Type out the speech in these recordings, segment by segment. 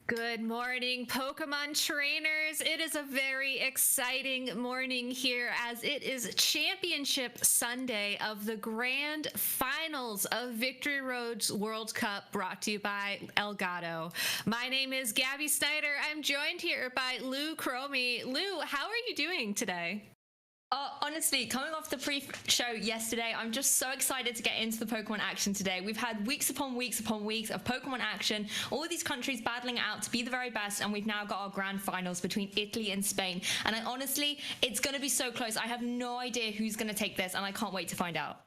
Good morning, Pokemon trainers. It is a very exciting morning here as it is Championship Sunday of the Grand Finals of Victory Road's World Cup, brought to you by Elgato. My name is Gabby Snyder. I'm joined here by Lou Cromie. Lou, how are you doing today? Honestly, coming off the pre-show yesterday, I'm just so excited to get into the Pokemon action today. We've had weeks upon weeks upon weeks of Pokemon action, all of these countries battling it out to be the very best, and we've now got our grand finals between Italy and Spain. And honestly, it's going to be so close. I have no idea who's going to take this, and I can't wait to find out.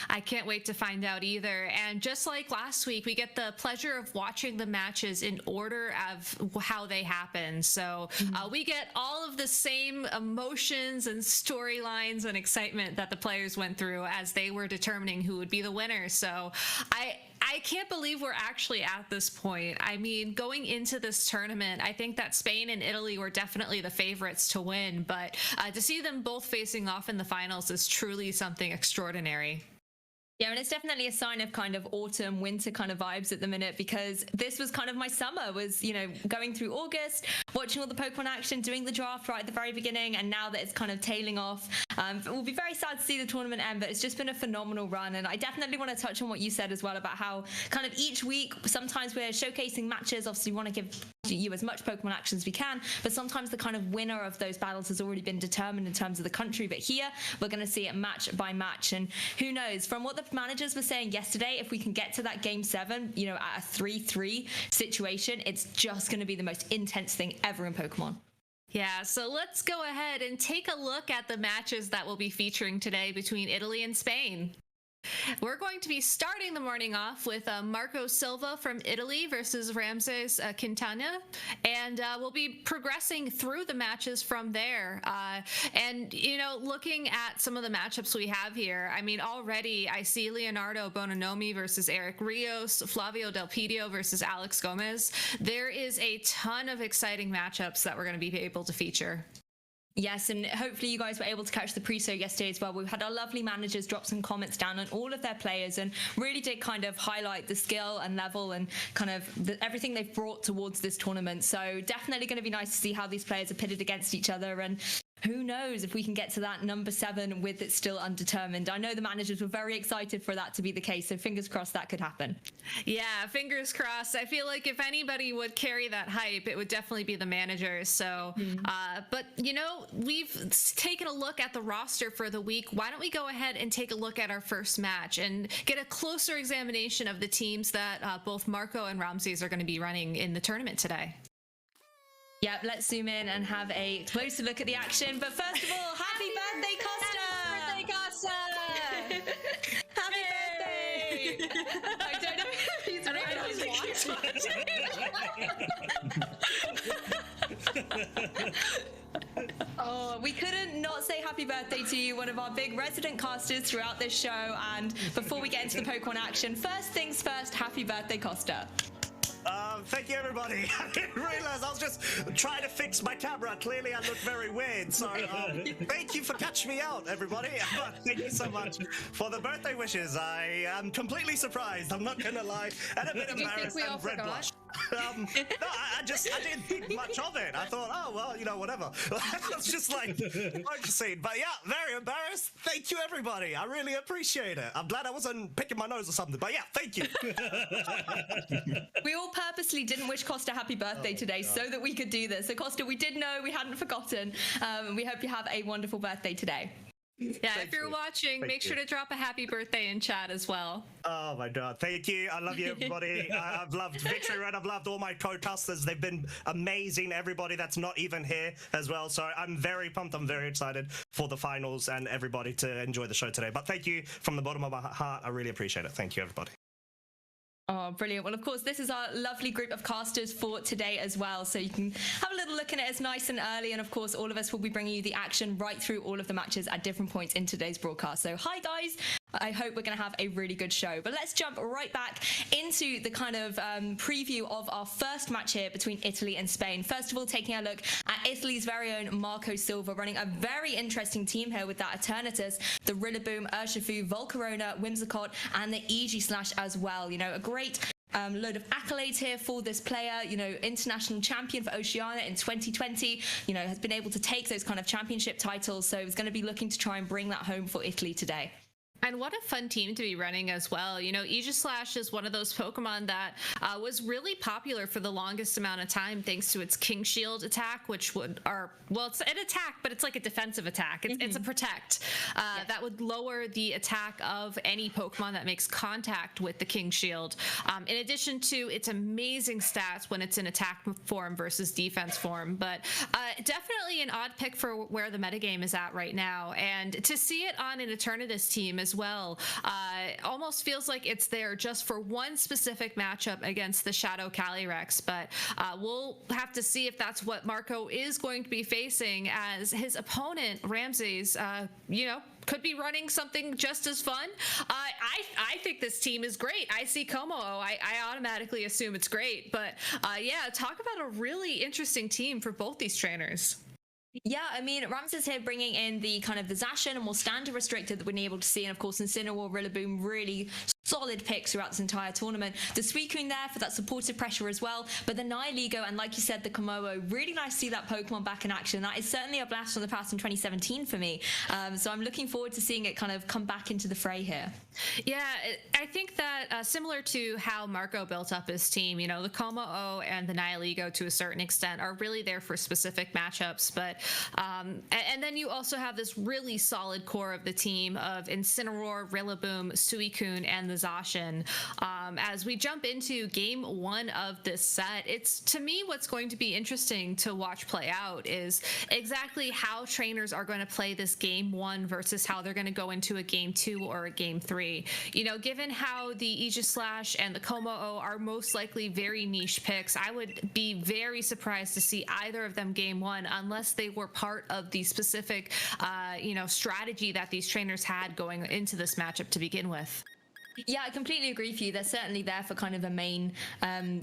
I can't wait to find out either. And just like last week, we get the pleasure of watching the matches in order of how they happen. So we get all of the same emotions and storylines and excitement that the players went through as they were determining who would be the winner. So I can't believe we're actually at this point. I mean, going into this tournament, I think that Spain and Italy were definitely the favorites to win, but to see them both facing off in the finals is truly something extraordinary. Yeah, and it's definitely a sign of kind of autumn, winter kind of vibes at the minute, because this was kind of my summer, was, you know, going through August, watching all the Pokemon action, doing the draft right at the very beginning, and now that it's kind of tailing off, it will be very sad to see the tournament end, but it's just been a phenomenal run. And I definitely want to touch on what you said as well about how kind of each week, sometimes we're showcasing matches. Obviously, we want to give you as much Pokemon action as we can, but sometimes the kind of winner of those battles has already been determined in terms of the country. But here, we're going to see it match by match, and who knows, from what the managers were saying yesterday, if we can get to that game 7, you know, at a 3-3 situation, it's just going to be the most intense thing ever in Pokemon. Yeah, so let's go ahead and take a look at the matches that we'll be featuring today between Italy and Spain. We're going to be starting the morning off with Marco Silva from Italy versus Ramsés Quintana, and we'll be progressing through the matches from there. And, you know, looking at some of the matchups we have here, I mean, already I see Leonardo Bononomi versus Eric Rios, Flavio Del Pidio versus Alex Gomez. There is a ton of exciting matchups that we're going to be able to feature. Yes, and hopefully you guys were able to catch the pre-show yesterday as well. We've had our lovely managers drop some comments down on all of their players and really did kind of highlight the skill and level and kind of everything they've brought towards this tournament. So definitely going to be nice to see how these players are pitted against each other, and who knows if we can get to that number 7 with it still undetermined. I know the managers were very excited for that to be the case, so fingers crossed that could happen. Yeah, fingers crossed. I feel like if anybody would carry that hype, it would definitely be the managers. So, but you know, we've taken a look at the roster for the week. Why don't we go ahead and take a look at our first match and get a closer examination of the teams that both Marco and Ramsés are going to be running in the tournament today. Yep, let's zoom in and have a closer look at the action. But first of all, happy birthday, Costa! Happy birthday, Costa! Happy birthday! I don't know if he's ready. Oh, we couldn't not say happy birthday to you, one of our big resident casters throughout this show. And before we get into the Pokemon action, first things first, happy birthday, Costa. Thank you, everybody. I didn't realize I was just trying to fix my camera. Clearly, I look very weird. So, thank you for catching me out, everybody. Thank you so much for the birthday wishes. I am completely surprised. I'm not gonna lie, and a bit embarrassed and red blush. No, I didn't think much of it. I thought, oh well, you know, whatever. It's just like focusing. But yeah, very embarrassed. Thank you, everybody. I really appreciate it. I'm glad I wasn't picking my nose or something. But yeah, thank you. We all purposely didn't wish Costa happy birthday today so that we could do this. So Costa, we did know, we hadn't forgotten. We hope you have a wonderful birthday today. Yeah, if you're watching, make sure to drop a happy birthday in chat as well. Oh my god, thank you. I love you, everybody. I've loved Victory Road. I've loved all my co-casters. They've been amazing. Everybody that's not even here as well. So I'm very pumped. I'm very excited for the finals and everybody to enjoy the show today. But thank you from the bottom of my heart. I really appreciate it. Thank you, everybody. Oh, brilliant. Well, of course, this is our lovely group of casters for today as well. So you can have a little look at it. It's nice and early. And of course, all of us will be bringing you the action right through all of the matches at different points in today's broadcast. So hi, guys. I hope we're going to have a really good show. But let's jump right back into the kind of preview of our first match here between Italy and Spain. First of all, taking a look at Italy's very own Marco Silva, running a very interesting team here with that Eternatus, the Rillaboom, Urshifu, Volcarona, Whimsicott, and the Aegislash as well. You know, a great Load of accolades here for this player, international champion for Oceania in 2020, has been able to take those kind of championship titles. So he's going to be looking to try and bring that home for Italy today. And what a fun team to be running as well. Aegislash is one of those Pokemon that was really popular for the longest amount of time thanks to its King Shield attack, which it's an attack, but it's like a defensive attack. It's a protect that would lower the attack of any Pokemon that makes contact with the King Shield. In addition to its amazing stats when it's in attack form versus defense form. But definitely an odd pick for where the metagame is at right now. And to see it on an Eternatus team as well almost feels like it's there just for one specific matchup against the Shadow Calyrex, but we'll have to see if that's what Marco is going to be facing, as his opponent Ramsés could be running something just as fun. I think this team is great. I see Como. I automatically assume it's great, but talk about a really interesting team for both these trainers. Yeah, I mean, Ramsés here bringing in the kind of the Zacian and more standard restricted that we've been able to see. And of course, Incineroar, Rillaboom, really solid picks throughout this entire tournament. The Suicune there for that supportive pressure as well. But the Nihilego and, like you said, the Komodo, really nice to see that Pokemon back in action. That is certainly a blast from the past in 2017 for me. So I'm looking forward to seeing it kind of come back into the fray here. Yeah, I think that similar to how Marco built up his team, the Como and the Nihilego to a certain extent are really there for specific matchups. But and then you also have this really solid core of the team of Incineroar, Rillaboom, Suicune, and the Zacian. As we jump into game one of this set, it's to me what's going to be interesting to watch play out is exactly how trainers are going to play this game one versus how they're going to go into a game two or a game three. Given how the Aegislash and the Como are most likely very niche picks, I would be very surprised to see either of them game one unless they were part of the specific strategy that these trainers had going into this matchup to begin with. Yeah, I completely agree with you. They're certainly there for kind of a main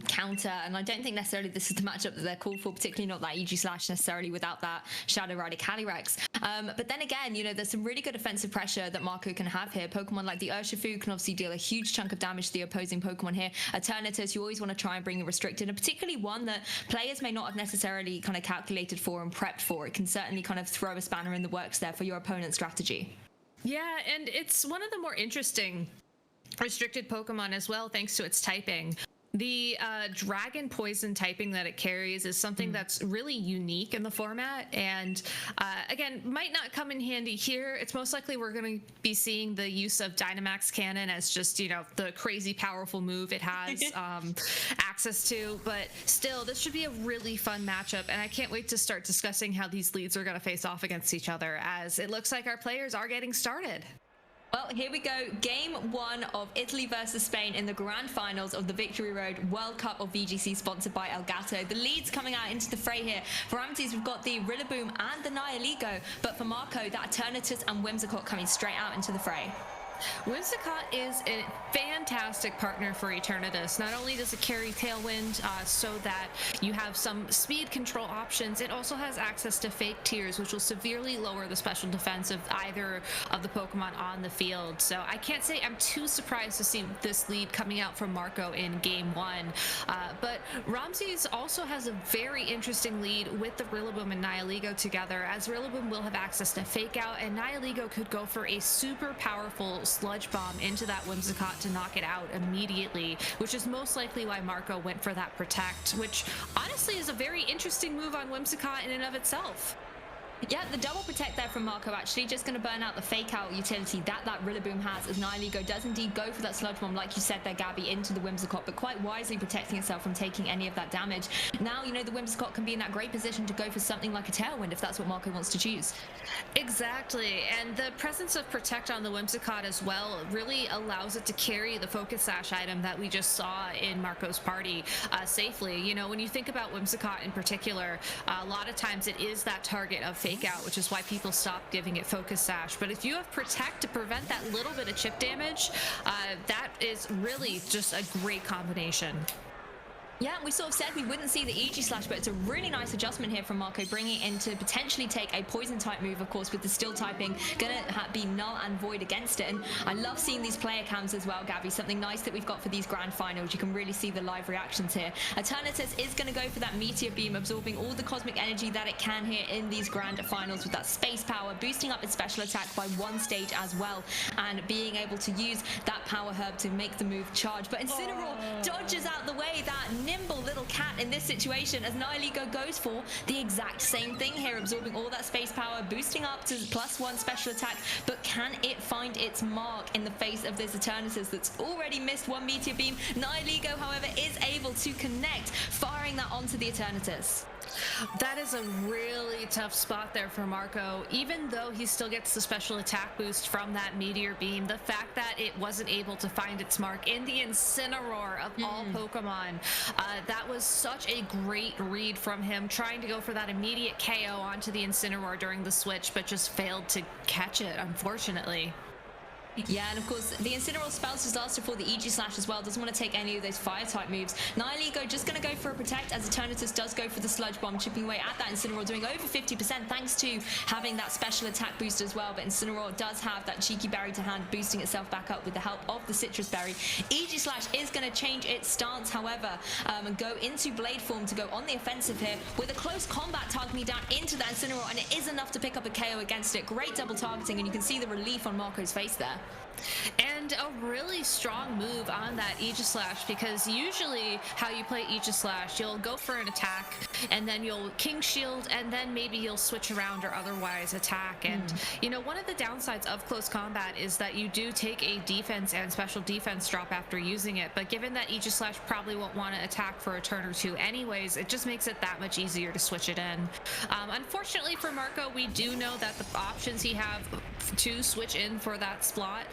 counter, and I don't think necessarily this is the matchup that they're called for, particularly not that Aegislash necessarily without that Shadow Rider Calyrex. But then again, there's some really good offensive pressure that Marco can have here. Pokemon like the Urshifu can obviously deal a huge chunk of damage to the opposing Pokemon here. Eternatus, you always want to try and bring a restricted, and particularly one that players may not have necessarily kind of calculated for and prepped for. It can certainly kind of throw a spanner in the works there for your opponent's strategy. Yeah, and it's one of the more interesting restricted Pokemon as well, thanks to its typing. The dragon poison typing that it carries is something that's really unique in the format, and again, might not come in handy here. It's most likely we're going to be seeing the use of Dynamax Cannon as just, the crazy powerful move it has access to, but still, this should be a really fun matchup, and I can't wait to start discussing how these leads are going to face off against each other, as it looks like our players are getting started. Well, here we go. Game one of Italy versus Spain in the grand finals of the Victory Road World Cup of VGC, sponsored by Elgato. The leads coming out into the fray here. For Ramsés, we've got the Rillaboom and the Nihilego, but for Marco, that Eternatus and Whimsicott coming straight out into the fray. Whimsicott is a fantastic partner for Eternatus. Not only does it carry Tailwind so that you have some speed control options, it also has access to Fake Tears, which will severely lower the special defense of either of the Pokemon on the field. So I can't say I'm too surprised to see this lead coming out from Marco in game one. But Ramsés also has a very interesting lead with the Rillaboom and Nihilego together, as Rillaboom will have access to Fake Out, and Nihilego could go for a super powerful Sludge Bomb into that Whimsicott to knock it out immediately, which is most likely why Marco went for that Protect, which honestly is a very interesting move on Whimsicott in and of itself. Yeah, the double protect there from Marco, actually just going to burn out the Fake Out utility that Rillaboom has, as Nihilego does indeed go for that Sludge Bomb, like you said there, Gabby, into the Whimsicott, but quite wisely protecting itself from taking any of that damage. Now, the Whimsicott can be in that great position to go for something like a Tailwind if that's what Marco wants to choose. Exactly, and the presence of Protect on the Whimsicott as well really allows it to carry the Focus Sash item that we just saw in Marco's party safely. When you think about Whimsicott in particular, a lot of times it is that target of Fake Out, which is why people stop giving it Focus Sash. But if you have Protect to prevent that little bit of chip damage, that is really just a great combination. Yeah, we sort of said we wouldn't see the EG Slash, but it's a really nice adjustment here from Marco, bringing it in to potentially take a poison type move, of course, with the Still typing, gonna be null and void against it. And I love seeing these player cams as well, Gabby, something nice that we've got for these grand finals. You can really see the live reactions here. Eternatus is gonna go for that Meteor Beam, absorbing all the cosmic energy that it can here in these grand finals with that space power, boosting up its special attack by 1 stage as well, and being able to use that power herb to make the move charge. But Incineroar dodges out the way, that nimble little cat in this situation, as Nihilego goes for the exact same thing here, absorbing all that space power, boosting up to +1 special attack. But can it find its mark in the face of this Eternatus that's already missed 1 Meteor Beam? Nihilego, however, is able to connect, firing that onto the Eternatus. That is a really tough spot there for Marco. Even though he still gets the special attack boost from that Meteor Beam, the fact that it wasn't able to find its mark in the Incineroar of all Pokemon, that was such a great read from him, trying to go for that immediate KO onto the Incineroar during the switch, but just failed to catch it, unfortunately. Yeah, and of course, the Incineroar spells disaster for the EG Slash as well. Doesn't want to take any of those fire-type moves. Nihilego just going to go for a Protect, as Eternatus does go for the Sludge Bomb, chipping away at that Incineroar, doing over 50% thanks to having that special attack boost as well. But Incineroar does have that Cheeky Berry to hand, boosting itself back up with the help of the Citrus Berry. EG Slash is going to change its stance, however, and go into Blade form to go on the offensive here with a close combat targeting down into that Incineroar, and it is enough to pick up a KO against it. Great double targeting, and you can see the relief on Marco's face there. And a really strong move on that Aegislash, because usually how you play Aegislash, you'll go for an attack and then you'll King Shield and then maybe you'll switch around or otherwise attack. And you know, one of the downsides of close combat is that you do take a defense and special defense drop after using it, but given that Aegislash probably won't want to attack for a turn or two anyways, it just makes it that much easier to switch it in. Unfortunately for Marco, we do know that the options he have to switch in for that Splot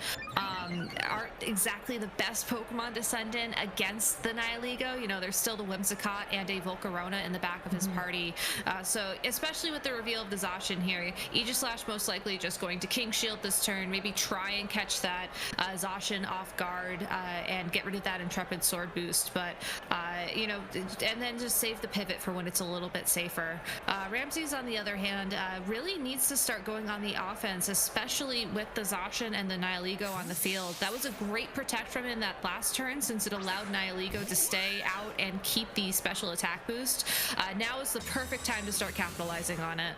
aren't exactly the best Pokemon to send in against the Nihilego. You know, there's still the Whimsicott and a Volcarona in the back of his party. So especially with the reveal of the Zacian here, Aegislash most likely just going to King Shield this turn, maybe try and catch that Zacian off guard and get rid of that Intrepid Sword boost. But, you know, and then just save the pivot for when it's a little bit safer. Ramsés, on the other hand, really needs to start going on the offense, especially with the Zacian and the Nihilego on the field. That was a great protect from him that last turn, since it allowed Nihilego to stay out and keep the special attack boost. Now is the perfect time to start capitalizing on it.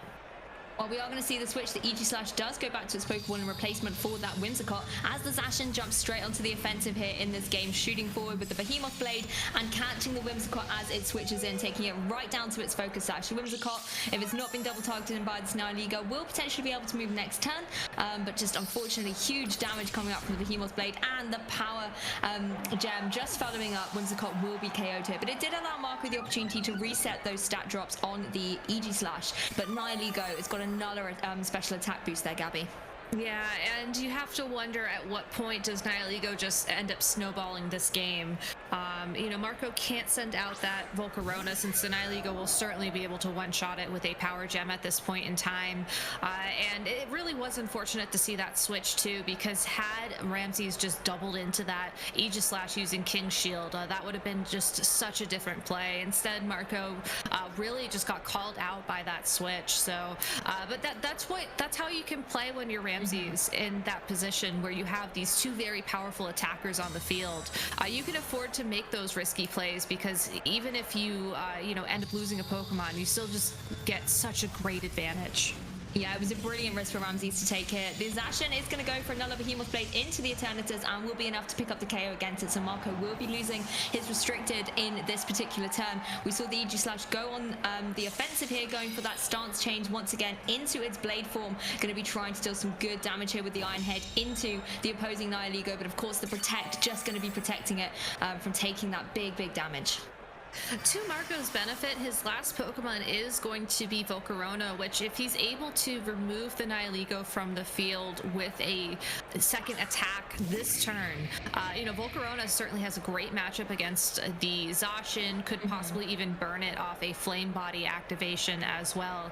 Well, we are going to see the switch. The Aegislash does go back to its Pokeball in replacement for that Whimsicott, as the Zacian jumps straight onto the offensive here in this game, shooting forward with the Behemoth Blade and catching the Whimsicott as it switches in, taking it right down to its focus sash. The Whimsicott, if it's not been double targeted by this Nihilego, will potentially be able to move next turn, but just unfortunately huge damage coming up from the Behemoth Blade, and the Power Gem just following up. Whimsicott will be KO'd here, but it did allow Marco the opportunity to reset those stat drops on the Aegislash, but Nihilego has got another special attack boost there, Gabby. Yeah, and you have to wonder at what point does Nihilego just end up snowballing this game. You know, Marco can't send out that Volcarona, since the Nihilego will certainly be able to one-shot it with a Power Gem at this point in time. And it really was unfortunate to see that switch too, because had Ramsés just doubled into that Aegislash using King Shield, that would have been just such a different play. Instead, Marco really just got called out by that switch. So, but that's how you can play when you're Ramsés in that position where you have these two very powerful attackers on the field. You can afford to make those risky plays, because even if you you know, end up losing a Pokemon, you still just get such a great advantage. Yeah, it was a brilliant risk for Ramsés to take here. The Zacian is going to go for another Behemoth Blade into the Eternatus and will be enough to pick up the KO against it. So Marco will be losing his restricted in this particular turn. We saw the Aegislash go on the offensive here, going for that stance change once again into its Blade form. Going to be trying to deal some good damage here with the Iron Head into the opposing Nihilego, but of course the Protect just going to be protecting it from taking that big damage. To Marco's benefit, his last Pokemon is going to be Volcarona, which if he's able to remove the Nihilego from the field with a second attack this turn, you know, Volcarona certainly has a great matchup against the Zacian, could possibly even burn it off a Flame Body activation as well.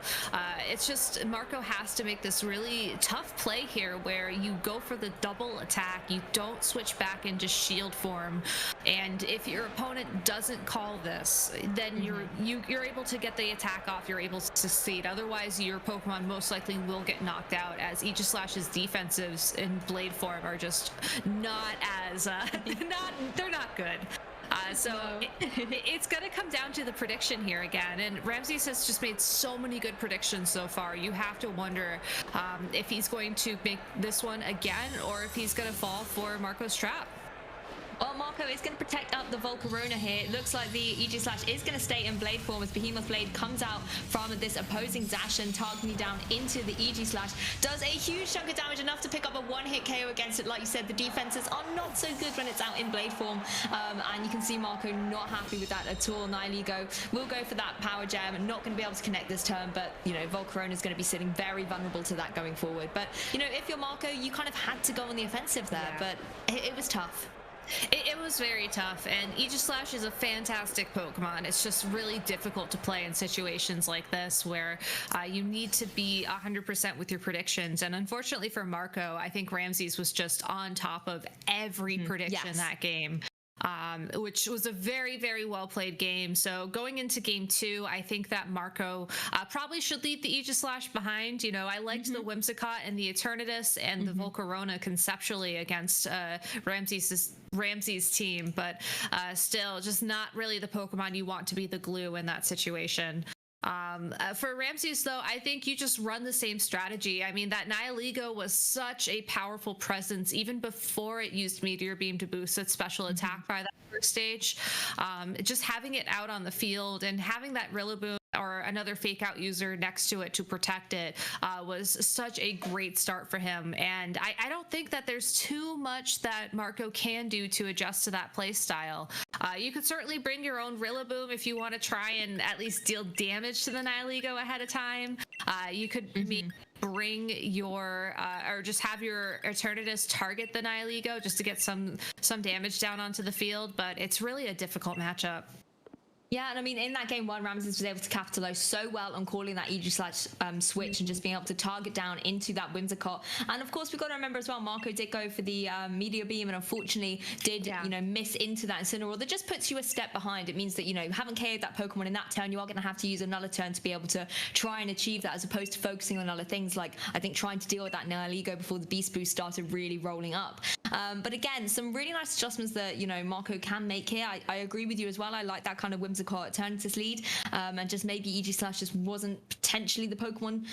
It's just Marco has to make this really tough play here where you go for the double attack, you don't switch back into shield form, and if your opponent doesn't call this, then you're able to get the attack off, you're able to succeed. Otherwise, your Pokemon most likely will get knocked out, as Aegislash's defensives in Blade form are just not as they're not good. It's going to come down to the prediction here again. And Ramsés has just made so many good predictions so far. You have to wonder if he's going to make this one again or if he's going to fall for Marco's trap. Well, Marco is going to protect up the Volcarona here. It looks like the Aegislash is going to stay in Blade form as Behemoth Blade comes out from this opposing Zacian, targeting down into the Aegislash. Does a huge chunk of damage, enough to pick up a one-hit KO against it. Like you said, the defenses are not so good when it's out in Blade form. And you can see Marco not happy with that at all. Nihilego will go for that Power Gem. Not going to be able to connect this turn, but, you know, Volcarona is going to be sitting very vulnerable to that going forward. But, you know, if you're Marco, you kind of had to go on the offensive there, but it was tough. It was very tough, and Aegislash is a fantastic Pokemon. It's just really difficult to play in situations like this where you need to be 100% with your predictions. And unfortunately for Marco, I think Ramsés was just on top of every prediction that game. Which was a very, very well played game. So going into game 2, I think that Marco probably should leave the Aegislash behind. You know, I liked the Whimsicott and the Eternatus and the Volcarona conceptually against Ramsés' team, but still just not really the Pokemon you want to be the glue in that situation. For Ramsés, though, I think you just run the same strategy. I mean, that Nihilego was such a powerful presence even before it used Meteor Beam to boost its special attack by that first stage. Just having it out on the field and having that Rillaboom or another fake out user next to it to protect it was such a great start for him. And I don't think that there's too much that Marco can do to adjust to that play style. You could certainly bring your own Rillaboom if you want to try and at least deal damage to the Nihilego ahead of time. You could bring your or just have your Eternatus target the Nihilego just to get some damage down onto the field, but it's really a difficult matchup. Yeah, and I mean, in that game 1, Ramsés was able to capitalize so well on calling that Aegislash switch and just being able to target down into that Whimsicott. And of course, we've got to remember as well, Marco did go for the Meteor Beam and unfortunately did, you know, miss into that Incineroar. That just puts you a step behind. It means that, you know, you haven't KO'd that Pokemon in that turn. You are going to have to use another turn to be able to try and achieve that, as opposed to focusing on other things like, I think, trying to deal with that Nihilego before the Beast Boost started really rolling up. But again, some really nice adjustments that, you know, Marco can make here. I agree with you as well. I like that kind of Whimsicott Eternatus lead, and just maybe Aegislash just wasn't potentially the Pokemon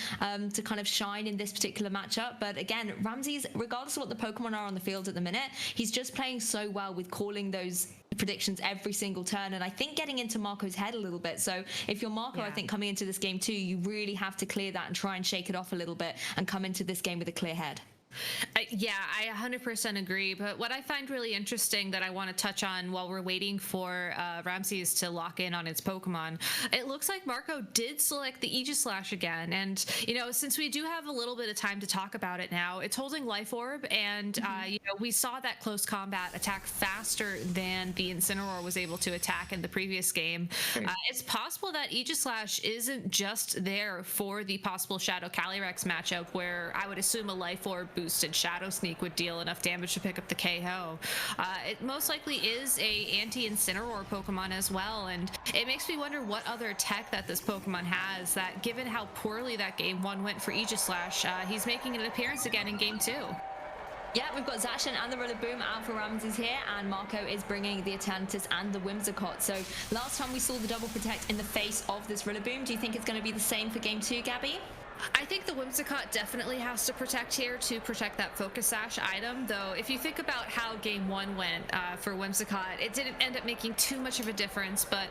to kind of shine in this particular matchup. But again, Ramsés, regardless of what the Pokemon are on the field at the minute, he's just playing so well with calling those predictions every single turn, and I think getting into Marco's head a little bit. So if you're Marco, I think coming into this game too, you really have to clear that and try and shake it off a little bit and come into this game with a clear head. Yeah, I 100% agree. But what I find really interesting that I want to touch on while we're waiting for Ramsés to lock in on its Pokemon, it looks like Marco did select the Aegislash again. And, you know, since we do have a little bit of time to talk about it now, it's holding Life Orb. And, you know, we saw that close combat attack faster than the Incineroar was able to attack in the previous game. It's possible that Aegislash isn't just there for the possible Shadow Calyrex matchup, where I would assume a Life Orb boosted Shadow Sneak would deal enough damage to pick up the KO. It most likely is a anti-Incineroar Pokemon as well, and it makes me wonder what other tech that this Pokemon has, that given how poorly that game 1 went for Aegislash, he's making an appearance again in game 2. Yeah, we've got Zacian and the Rillaboom out for Ramsés here, and Marco is bringing the Eternatus and the Whimsicott. So last time we saw the double protect in the face of this Rillaboom. Do you think it's going to be the same for game 2, Gabby? I think the Whimsicott definitely has to protect here to protect that Focus Sash item, though if you think about how game 1 went for Whimsicott, it didn't end up making too much of a difference, but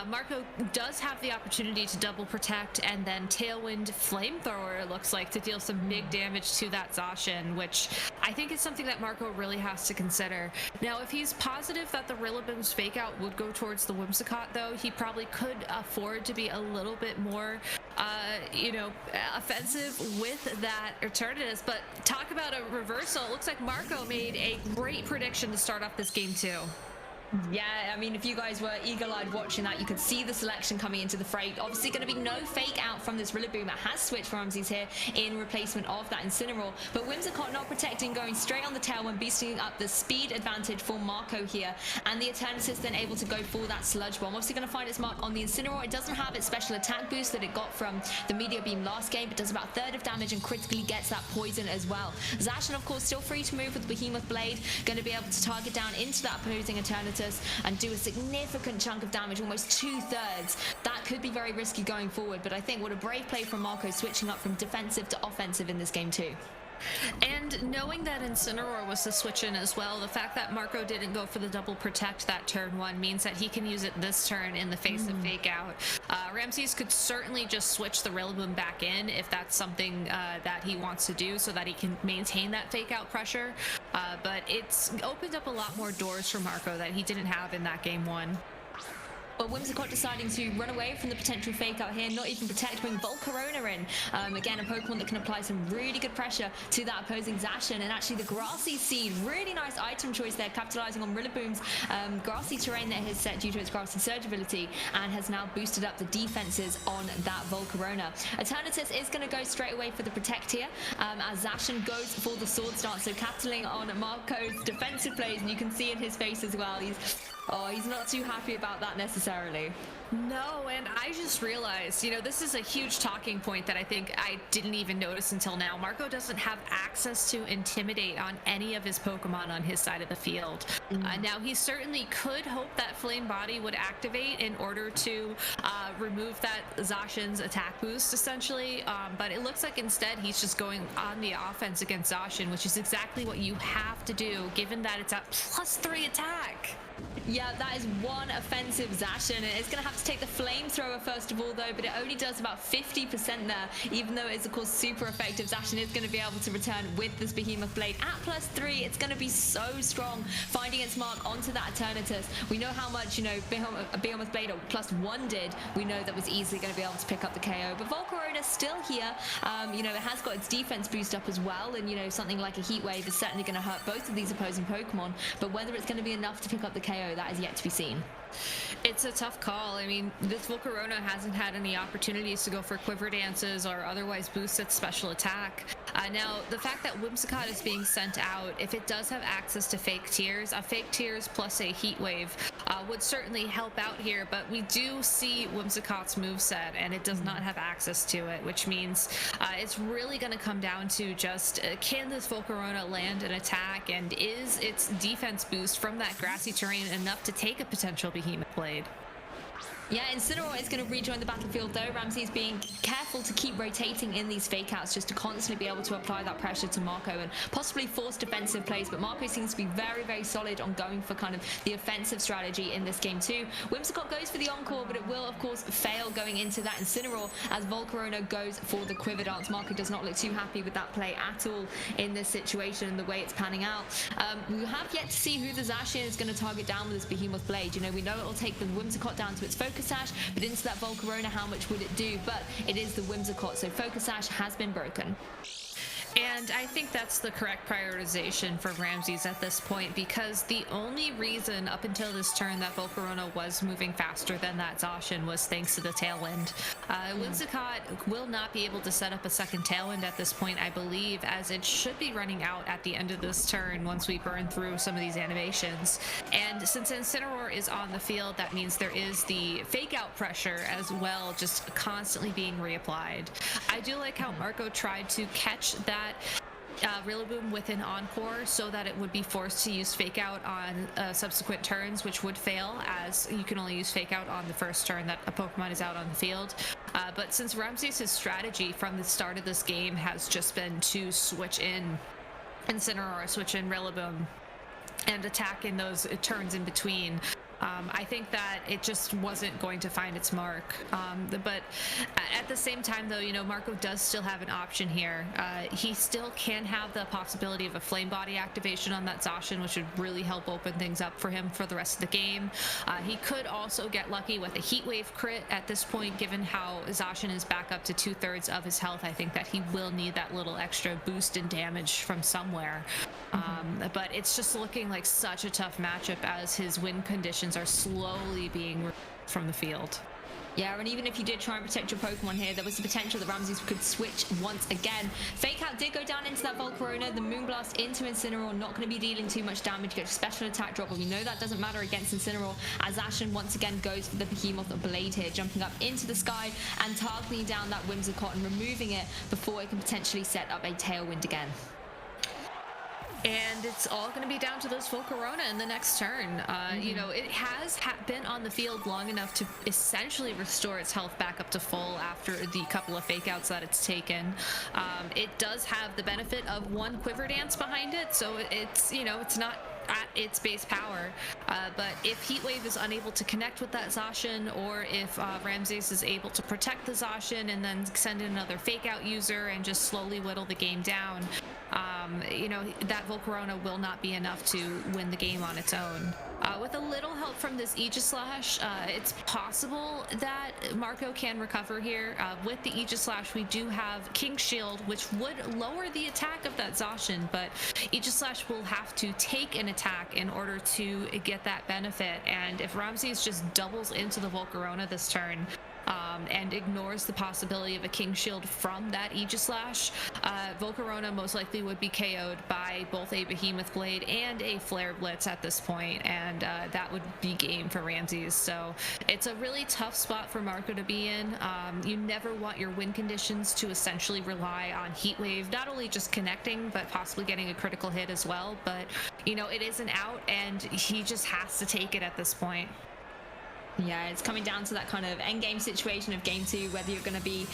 Marco does have the opportunity to double protect and then Tailwind Flamethrower, it looks like, to deal some big damage to that Zacian, which I think is something that Marco really has to consider. Now, if he's positive that the Rillaboom's fake out would go towards the Whimsicott, though, he probably could afford to be a little bit more, you know, offensive with that Eternatus. But talk about a reversal. It looks like Marco made a great prediction to start off this game 2. Yeah, I mean, if you guys were eagle-eyed watching that, you could see the selection coming into the fray. Obviously going to be no fake out from this Rillaboom. It has switched for Ramsés here in replacement of that Incineroar, but Whimsicott not protecting, going straight on the tail when boosting up the speed advantage for Marco here, and the Eternatus then able to go for that Sludge Bomb. Obviously going to find its mark on the Incineroar. It doesn't have its special attack boost that it got from the Meteor Beam last game, but does about a third of damage and critically gets that poison as well. Zacian, of course, still free to move with Behemoth Blade, going to be able to target down into that opposing Eternatus and do a significant chunk of damage, almost 2/3. That could be very risky going forward, but I think what a brave play from Marco, switching up from defensive to offensive in this game too. And knowing that Incineroar was the switch in as well, the fact that Marco didn't go for the double protect that turn one means that he can use it this turn in the face of fake out. Ramsés could certainly just switch the Rillaboom back in if that's something that he wants to do, so that he can maintain that fake out pressure. But it's opened up a lot more doors for Marco that he didn't have in that game one. But Whimsicott deciding to run away from the potential fake out here, not even protect, bring Volcarona in. Again, a Pokemon that can apply some really good pressure to that opposing Zacian. And actually the Grassy Seed, really nice item choice there, capitalizing on Rillaboom's grassy terrain that has set due to its Grassy Surge ability, and has now boosted up the defenses on that Volcarona. Eternatus is going to go straight away for the protect here, as Zacian goes for the Swords Dance, so capitalizing on Marco's defensive plays, and you can see in his face as well, he's not too happy about that necessarily. No, and I just realized, this is a huge talking point that I think I didn't even notice until now. Marco doesn't have access to Intimidate on any of his Pokemon on his side of the field. Now, he certainly could hope that Flame Body would activate in order to remove that Zacian's attack boost, essentially. But it looks like instead he's just going on the offense against Zacian, which is exactly what you have to do, given that it's at +3 attack. Yeah, that is one offensive Zacian. It's going to have to take the flamethrower first of all, though, but it only does about 50% there, even though it's, of course, super effective. Zacian is going to be able to return with this Behemoth Blade at +3. It's going to be so strong, finding its mark onto that Eternatus. We know how much, Behemoth Blade at +1 did. We know that was easily going to be able to pick up the KO, but Volcarona still here. It has got its defense boost up as well, and, something like a Heat Wave is certainly going to hurt both of these opposing Pokemon, but whether it's going to be enough to pick up the KO, that is yet to be seen. It's a tough call. I mean, this Volcarona hasn't had any opportunities to go for Quiver Dances or otherwise boost its special attack. Now, the fact that Whimsicott is being sent out, if it does have access to Fake Tears, a Fake Tears plus a Heat Wave would certainly help out here, but we do see Whimsicott's moveset, and it does not have access to it, which means it's really going to come down to just, can this Volcarona land an attack, and is its defense boost from that grassy terrain enough to take a potential Behemoth Blade? Yeah, Incineroar is going to rejoin the battlefield though. Ramsés being careful to keep rotating in these fake outs just to constantly be able to apply that pressure to Marco and possibly force defensive plays, but Marco seems to be very, very solid on going for kind of the offensive strategy in this game too. Whimsicott goes for the Encore, but it will of course fail going into that Incineroar as Volcarona goes for the Quiver Dance. Marco does not look too happy with that play at all in this situation and the way it's panning out. We have yet to see who the Zacian is going to target down with this Behemoth Blade. We know it will take the Whimsicott down to its Focus Sash, but into that Volcarona, how much would it do? But it is the Whimsicott, so Focus Sash has been broken. And I think that's the correct prioritization for Ramsés at this point, because the only reason up until this turn that Volcarona was moving faster than that Zacian was thanks to the Tailwind. Whimsicott will not be able to set up a second Tailwind at this point, I believe, as it should be running out at the end of this turn once we burn through some of these animations. And since Incineroar is on the field, that means there is the fake out pressure as well, just constantly being reapplied. I do like how Marco tried to catch that Rillaboom with an Encore so that it would be forced to use Fake Out on subsequent turns, which would fail, as you can only use Fake Out on the first turn that a Pokemon is out on the field. But since Ramsés' strategy from the start of this game has just been to switch in Incineroar, switch in Rillaboom, and attack in those turns in between, I think that it just wasn't going to find its mark. But at the same time, though, you know, Marco does still have an option here. He still can have the possibility of a flame body activation on that Zacian, which would really help open things up for him for the rest of the game. He could also get lucky with a heat wave crit at this point, given how Zacian is back up to 2/3 of his health. I think that he will need that little extra boost in damage from somewhere. But it's just looking like such a tough matchup as his win conditions are slowly being removed from the field. Yeah, and even if you did try and protect your Pokemon here, there was the potential that Ramsés could switch once again. Fake Out did go down into that Volcarona. The Moonblast into Incineroar, not going to be dealing too much damage. Get a special attack drop, but we know that doesn't matter against Incineroar, as Zacian once again goes for the Behemoth Blade here, jumping up into the sky and targeting down that Whimsicott and removing it before it can potentially set up a Tailwind again. And it's all going to be down to those Volcarona in the next turn. You know, it has been on the field long enough to essentially restore its health back up to full after the couple of fake outs that it's taken. It does have the benefit of one Quiver Dance behind it, so it's, you know, it's not at its base power. But if Heat Wave is unable to connect with that Zacian, or if Ramsés is able to protect the Zacian and then send in another fake out user and just slowly whittle the game down, you know, that Volcarona will not be enough to win the game on its own. With a little help from this Aegislash, it's possible that Marco can recover here. With the Aegislash, we do have King Shield, which would lower the attack of that Zacian, but Aegislash will have to take an attack in order to get that benefit. And if Ramsés just doubles into the Volcarona this turn, and ignores the possibility of a King Shield from that Aegislash, Volcarona most likely would be KO'd by both a Behemoth Blade and a Flare Blitz at this point, and that would be game for Ramsés. So it's a really tough spot for Marco to be in. You never want your win conditions to essentially rely on Heat Wave, not only just connecting, but possibly getting a critical hit as well. But, you know, it is an out, and he just has to take it at this point. Yeah, it's coming down to that kind of end game situation of game 2, whether you're going to be,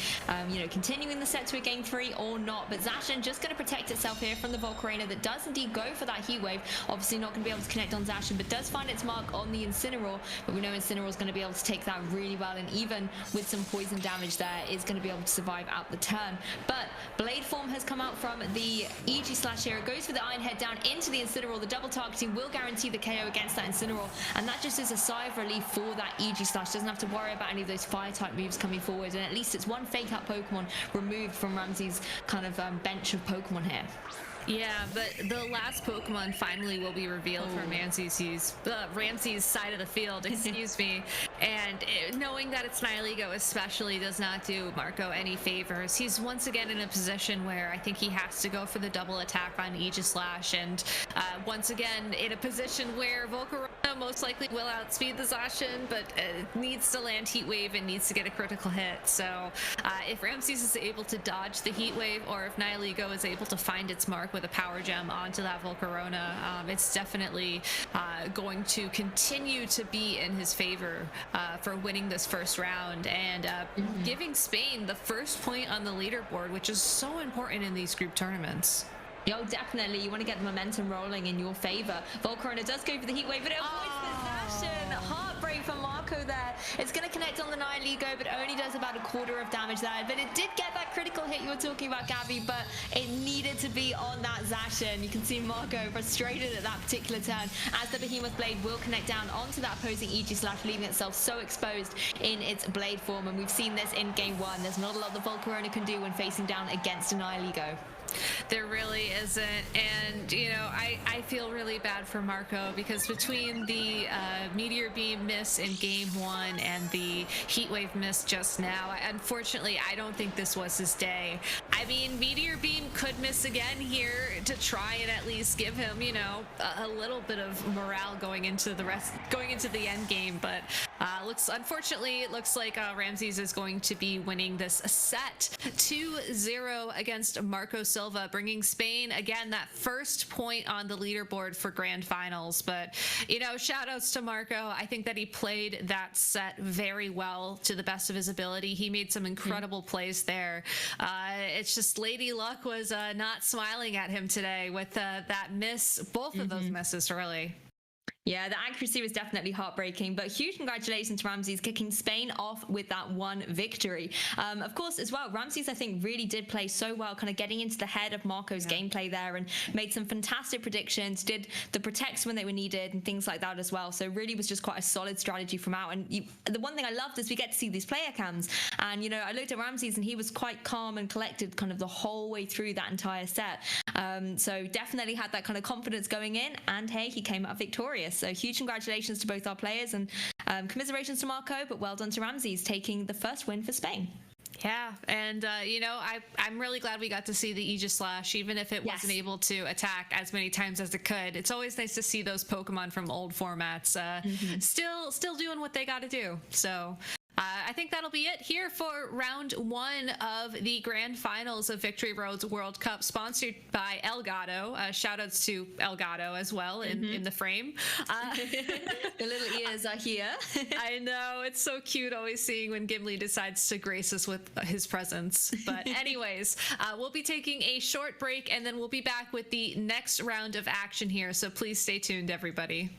you know, continuing the set to a game 3 or not. But Zacian just going to protect itself here from the Volcarona that does indeed go for that Heat Wave. Obviously not going to be able to connect on Zacian, but does find its mark on the Incineroar. But we know Incineroar is going to be able to take that really well, and even with some poison damage there, is going to be able to survive out the turn. But Blade Form has come out from the Aegislash here. It goes for the Iron Head down into the Incineroar. The double targeting will guarantee the KO against that Incineroar, and that just is a sigh of relief for that Aegislash. Doesn't have to worry about any of those fire type moves coming forward, and at least it's one fake out Pokemon removed from Ramsés' kind of bench of Pokemon here. Yeah, but the last Pokemon finally will be revealed from Ramsés' side of the field, excuse me. And knowing that it's Nihilego especially does not do Marco any favors. He's once again in a position where I think he has to go for the double attack on Aegislash, and once again in a position where Volcarona most likely will outspeed the Zacian, but needs to land Heat Wave and needs to get a critical hit. So if Ramsés is able to dodge the Heat Wave, or if Nihilego is able to find its mark with a power gem onto that Volcarona, it's definitely going to continue to be in his favor for winning this first round and giving Spain the first point on the leaderboard, which is so important in these group tournaments. Yo, definitely. You want to get the momentum rolling in your favor. Volcarona does go for the Heat Wave, but it avoids the Zacian. Heartbreak for Marco there. It's going to connect on the Nihilego, but only does about 1/4 of damage there. But it did get that critical hit you were talking about, Gabby, but it needed to be on that Zacian. You can see Marco frustrated at that particular turn, as the Behemoth Blade will connect down onto that opposing Aegislash, leaving itself so exposed in its blade form. And we've seen this in game 1. There's not a lot the Volcarona can do when facing down against a Nihilego. There really isn't, and you know, I feel really bad for Marco, because between the Meteor Beam miss in game 1 and the Heat Wave miss just now, unfortunately I don't think this was his day. I mean, Meteor Beam could miss again here to try and at least give him, you know, a little bit of morale going into the end game, but unfortunately it looks like Ramsés is going to be winning this set 2-0 against Marco Silva, bringing Spain again that first point on the leaderboard for grand finals. But you know, shout outs to Marco. I think that he played that set very well to the best of his ability. He made some incredible plays there. It's just Lady Luck was not smiling at him today with that miss, both of those misses really. Yeah, the accuracy was definitely heartbreaking, but huge congratulations to Ramsés kicking Spain off with that one victory. Of course, as well, Ramsés, I think, really did play so well, kind of getting into the head of Marco's gameplay there and made some fantastic predictions, did the protects when they were needed and things like that as well. So really was just quite a solid strategy from out. And the one thing I loved is we get to see these player cams. And, you know, I looked at Ramsés and he was quite calm and collected kind of the whole way through that entire set. So definitely had that kind of confidence going in. And hey, he came out victorious. So huge congratulations to both our players and commiserations to Marco, but well done to Ramsés taking the first win for Spain. Yeah, and you know, I'm really glad we got to see the Aegislash, even if it wasn't able to attack as many times as it could. It's always nice to see those Pokemon from old formats still doing what they got to do. So I think that'll be it here for round one of the grand finals of Victory Road's World Cup, sponsored by Elgato. Shout outs to Elgato as well in the frame. The little ears are here. I know, it's so cute always seeing when Gimli decides to grace us with his presence. But anyways, we'll be taking a short break and then we'll be back with the next round of action here. So please stay tuned, everybody.